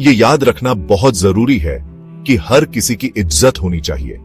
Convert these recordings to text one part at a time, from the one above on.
ये याद रखना बहुत जरूरी है कि हर किसी की इज्जत होनी चाहिए।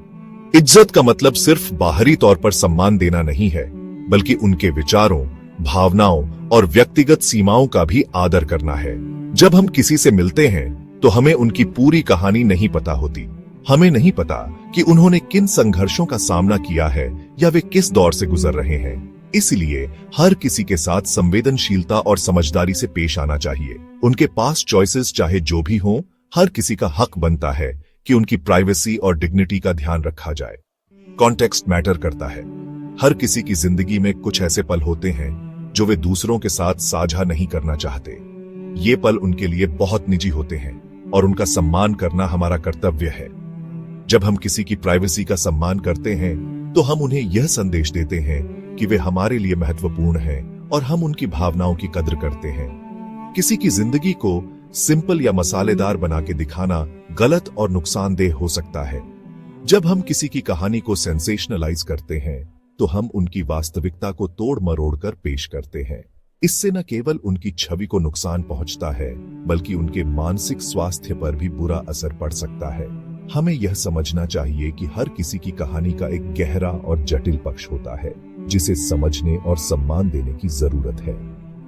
इज्जत का मतलब सिर्फ बाहरी तौर पर सम्मान देना नहीं है, बल्कि उनके विचारों, भावनाओं और व्यक्तिगत सीमाओं का भी आदर करना है। जब हम किसी से मिलते हैं तो हमें उनकी पूरी कहानी नहीं पता होती। हमें नहीं पता कि उन्होंने किन संघर्षों का सामना किया है या वे किस दौर से गुजर रहे हैं। इसलिए हर किसी के साथ संवेदनशीलता और समझदारी से पेश आना चाहिए। उनके पास चॉइसेस चाहे जो भी हों, हर किसी का हक बनता है कि उनकी प्राइवेसी और डिग्निटी का ध्यान रखा जाए। कॉन्टेक्स्ट मैटर करता है। हर किसी की जिंदगी में कुछ ऐसे पल होते हैं जो वे दूसरों के साथ साझा नहीं करना चाहते। ये पल उनके लिए बहुत निजी होते हैं और उनका सम्मान करना हमारा कर्तव्य है। जब हम किसी की प्राइवेसी का सम्मान करते हैं तो हम उन्हें यह संदेश देते हैं कि वे हमारे लिए महत्वपूर्ण हैं और हम उनकी भावनाओं की कद्र करते हैं। किसी की जिंदगी को सिंपल या मसालेदार बना के दिखाना गलत और नुकसानदेह हो सकता है। जब हम किसी की कहानी को सेंसेशनलाइज करते हैं तो हम उनकी वास्तविकता को तोड़ मरोड़ कर पेश करते हैं। इससे न केवल उनकी छवि को नुकसान पहुंचता है, बल्कि उनके मानसिक स्वास्थ्य पर भी बुरा असर पड़ सकता है। हमें यह समझना चाहिए कि हर किसी की कहानी का एक गहरा और जटिल पक्ष होता है, जिसे समझने और सम्मान देने की जरूरत है।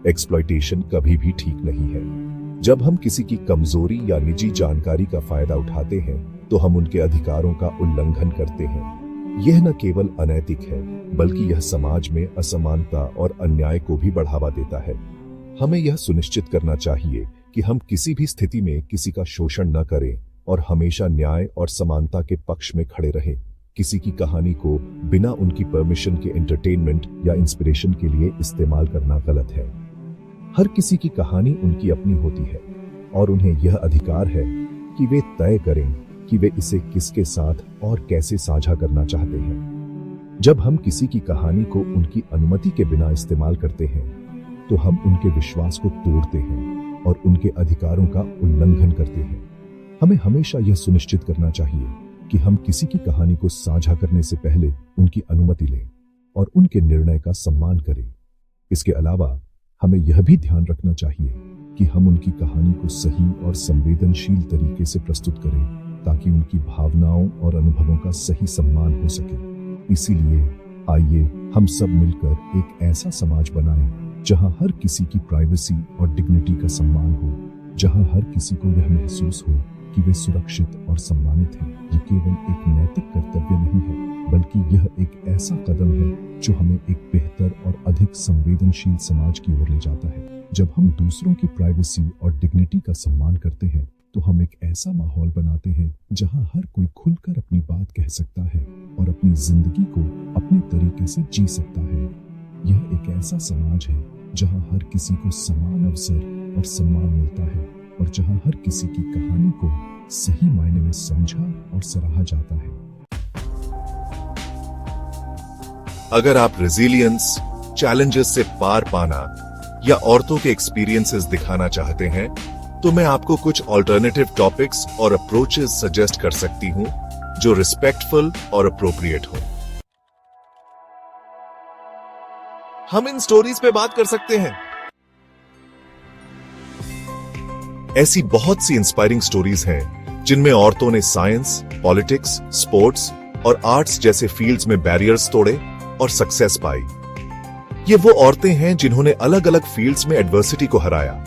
एक्सप्लॉयटेशन कभी भी ठीक नहीं है। जब हम किसी की कमजोरी या निजी जानकारी का फायदा उठाते हैं तो हम उनके अधिकारों का उल्लंघन करते हैं। यह न केवल अनैतिक है, बल्कि यह समाज में असमानता और अन्याय को भी बढ़ावा देता है। हमें यह सुनिश्चित करना चाहिए कि हम किसी भी स्थिति में किसी का शोषण न करें और हमेशा न्याय और समानता के पक्ष में खड़े रहें। किसी की कहानी को बिना उनकी परमिशन के एंटरटेनमेंट या इंस्पिरेशन के लिए इस्तेमाल करना गलत है। हर किसी की कहानी उनकी अपनी होती है और उन्हें यह अधिकार है कि वे तय करें कि वे इसे किसके साथ और कैसे साझा करना चाहते हैं। जब हम किसी की कहानी को उनकी अनुमति के बिना इस्तेमाल करते हैं तो हम उनके विश्वास को तोड़ते हैं और उनके अधिकारों का उल्लंघन करते हैं। हमें हमेशा यह सुनिश्चित करना चाहिए कि हम किसी की कहानी को साझा करने से पहले उनकी अनुमति लें और उनके निर्णय का सम्मान करें। इसके अलावा हमें यह भी ध्यान रखना चाहिए कि हम उनकी कहानी को सही और संवेदनशील तरीके से प्रस्तुत करें, ताकि उनकी भावनाओं और अनुभवों का सही सम्मान हो सके। इसीलिए आइए हम सब मिलकर एक ऐसा समाज बनाएं जहां हर किसी की प्राइवेसी और डिग्निटी का सम्मान हो, जहां हर किसी को यह महसूस हो कि वे सुरक्षित और सम्मानित हैं। ये केवल एक नैतिक कर्तव्य नहीं है, बल्कि यह एक ऐसा कदम है जो हमें एक बेहतर और अधिक संवेदनशील समाज की ओर ले जाता है। जब हम दूसरों की प्राइवेसी और डिग्निटी का सम्मान करते हैं तो हम एक ऐसा माहौल बनाते हैं जहां हर कोई खुलकर अपनी बात कह सकता है और अपनी जिंदगी को अपने तरीके से जी सकता है। यह एक ऐसा समाज है जहां हर किसी को समान अवसर और सम्मान मिलता है और जहां हर किसी की कहानी को सही मायने में समझा और सराहा जाता है। अगर आप रेजिलियंस, चैलेंजेस से पार पाना या औरतों के एक्सपीरियंसेस दिखाना चाहते हैं तो मैं आपको कुछ ऑल्टरनेटिव टॉपिक्स और अप्रोचेस सजेस्ट कर सकती हूं जो रिस्पेक्टफुल और अप्रोप्रिएट हो। हम इन स्टोरीज पे बात कर सकते हैं। ऐसी बहुत सी इंस्पायरिंग स्टोरीज हैं जिनमें औरतों ने साइंस, पॉलिटिक्स, स्पोर्ट्स और आर्ट्स जैसे फील्ड्स में बैरियर्स तोड़े और सक्सेस पाई। ये वो औरतें हैं जिन्होंने अलग अलग फील्ड्स में एडवर्सिटी को हराया।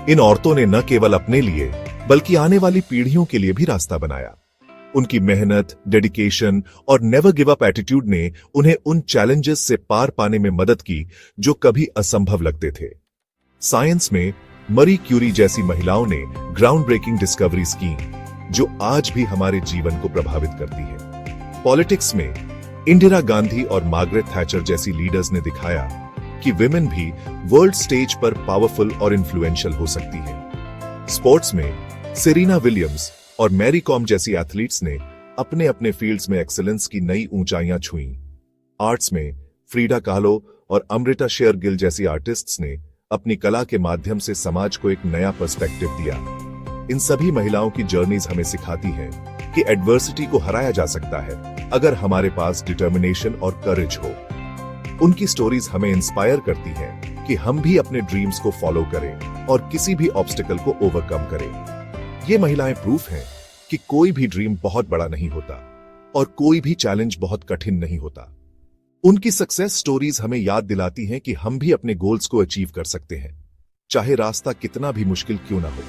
इन औरतों ने न केवल अपने लिए बल्कि आने वाली पीढ़ियों के लिए भी रास्ता बनाया। उनकी मेहनत, डेडिकेशन और नेवर गिव अप एटीट्यूड ने उन्हें उन चैलेंजेस से पार पाने में मदद की जो कभी असंभव लगते थे। साइंस में मरी क्यूरी जैसी महिलाओं ने ग्राउंड ब्रेकिंग डिस्कवरीज की जो आज भी हमारे जीवन को प्रभावित करती है। पॉलिटिक्स में इंदिरा गांधी और मार्गरेट थैचर जैसी लीडर्स ने दिखाया कि विमेन भी वर्ल्ड स्टेज पर पावरफुल और इन्फ्लुएंशियल हो सकती है। स्पोर्ट्स में सेरेना विलियम्स और मैरी कॉम जैसी एथलीट्स ने अपने अपने फील्ड्स में एक्सीलेंस की नई ऊंचाइयां छुईं। आर्ट्स में फ्रीडा कालो और अमृता शेरगिल जैसी आर्टिस्ट्स ने अपनी कला के माध्यम से समाज को एक नया पर्सपेक्टिव दिया। इन सभी महिलाओं की जर्नीज हमें सिखाती हैं कि एडवर्सिटी को हराया जा सकता है अगर हमारे पास डिटर्मिनेशन और करेज हो। उनकी स्टोरीज हमें इंस्पायर करती हैं कि हम भी अपने ड्रीम्स को फॉलो करें और किसी भी ऑब्स्टिकल को ओवरकम करें। ये महिलाएं प्रूफ हैं कि कोई भी ड्रीम बहुत बड़ा नहीं होता और कोई भी चैलेंज बहुत कठिन नहीं होता। उनकी सक्सेस स्टोरीज हमें याद दिलाती हैं कि हम भी अपने गोल्स को अचीव कर सकते हैं, चाहे रास्ता कितना भी मुश्किल क्यों ना हो।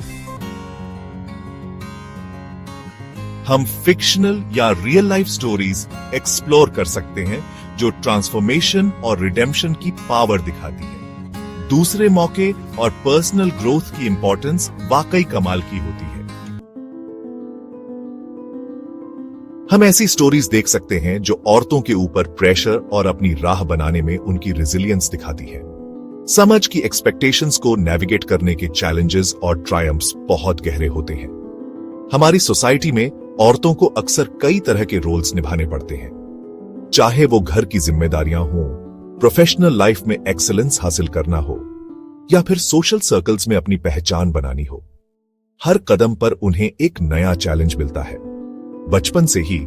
हम फिक्शनल या रियल लाइफ स्टोरीज एक्सप्लोर कर सकते हैं जो ट्रांसफॉर्मेशन और रिडेम्पशन की पावर दिखाती है। दूसरे मौके और पर्सनल ग्रोथ की इंपॉर्टेंस वाकई कमाल की होती है। हम ऐसी स्टोरीज देख सकते हैं जो औरतों के ऊपर प्रेशर और अपनी राह बनाने में उनकी रेजिलियंस दिखाती है। समाज की एक्सपेक्टेशंस को नेविगेट करने के चैलेंजेस और ट्रायम्फ्स बहुत गहरे होते हैं। हमारी सोसाइटी में औरतों को अक्सर कई तरह के रोल्स निभाने पड़ते हैं, चाहे वो घर की जिम्मेदारियां हों, प्रोफेशनल लाइफ में एक्सेलेंस हासिल करना हो या फिर सोशल सर्कल्स में अपनी पहचान बनानी हो। हर कदम पर उन्हें एक नया चैलेंज मिलता है। बचपन से ही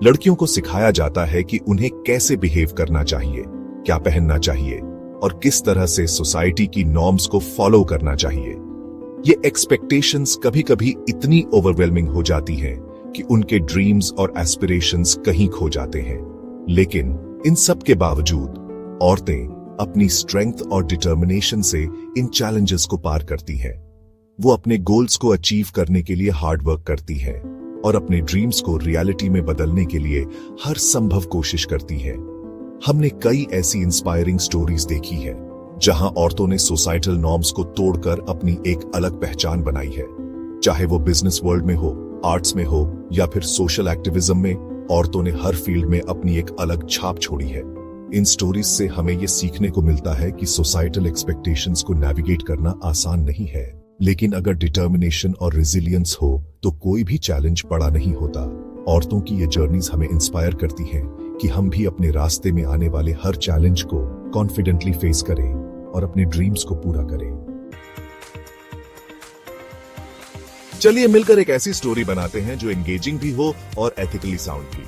लड़कियों को सिखाया जाता है कि उन्हें कैसे बिहेव करना चाहिए, क्या पहनना चाहिए और किस तरह से सोसाइटी की नॉर्म्स को फॉलो करना चाहिए। ये एक्सपेक्टेशंस कभी-कभी इतनी ओवरवेलमिंग हो जाती हैं कि उनके ड्रीम्स और एस्पिरेशंस कहीं खो जाते हैं। लेकिन इन सब के बावजूद औरतें अपनी स्ट्रेंथ और डिटर्मिनेशन से इन चैलेंजेस को पार करती हैं। वो अपने गोल्स को अचीव करने के लिए हार्ड वर्क करती हैं और अपने ड्रीम्स को रियलिटी में बदलने के लिए हर संभव कोशिश करती हैं। हमने कई ऐसी इंस्पायरिंग स्टोरीज देखी है जहां औरतों ने सोसाइटल नॉर्म्स को तोड़कर अपनी एक अलग पहचान बनाई है। चाहे वो बिजनेस वर्ल्ड में हो, आर्ट्स में हो या फिर सोशल एक्टिविज्म में, औरतों ने हर फील्ड में अपनी एक अलग छाप छोड़ी है। इन स्टोरीज से हमें ये सीखने को मिलता है कि सोसाइटल एक्सपेक्टेशंस को नेविगेट करना आसान नहीं है, लेकिन अगर डिटर्मिनेशन और रेजिलियंस हो तो कोई भी चैलेंज बड़ा नहीं होता। औरतों की ये जर्नीज हमें इंस्पायर करती हैं कि हम भी अपने रास्ते में आने वाले हर चैलेंज को कॉन्फिडेंटली फेस करें और अपने ड्रीम्स को पूरा करें। चलिए मिलकर एक ऐसी स्टोरी बनाते हैं जो एंगेजिंग भी हो और एथिकली साउंड भी।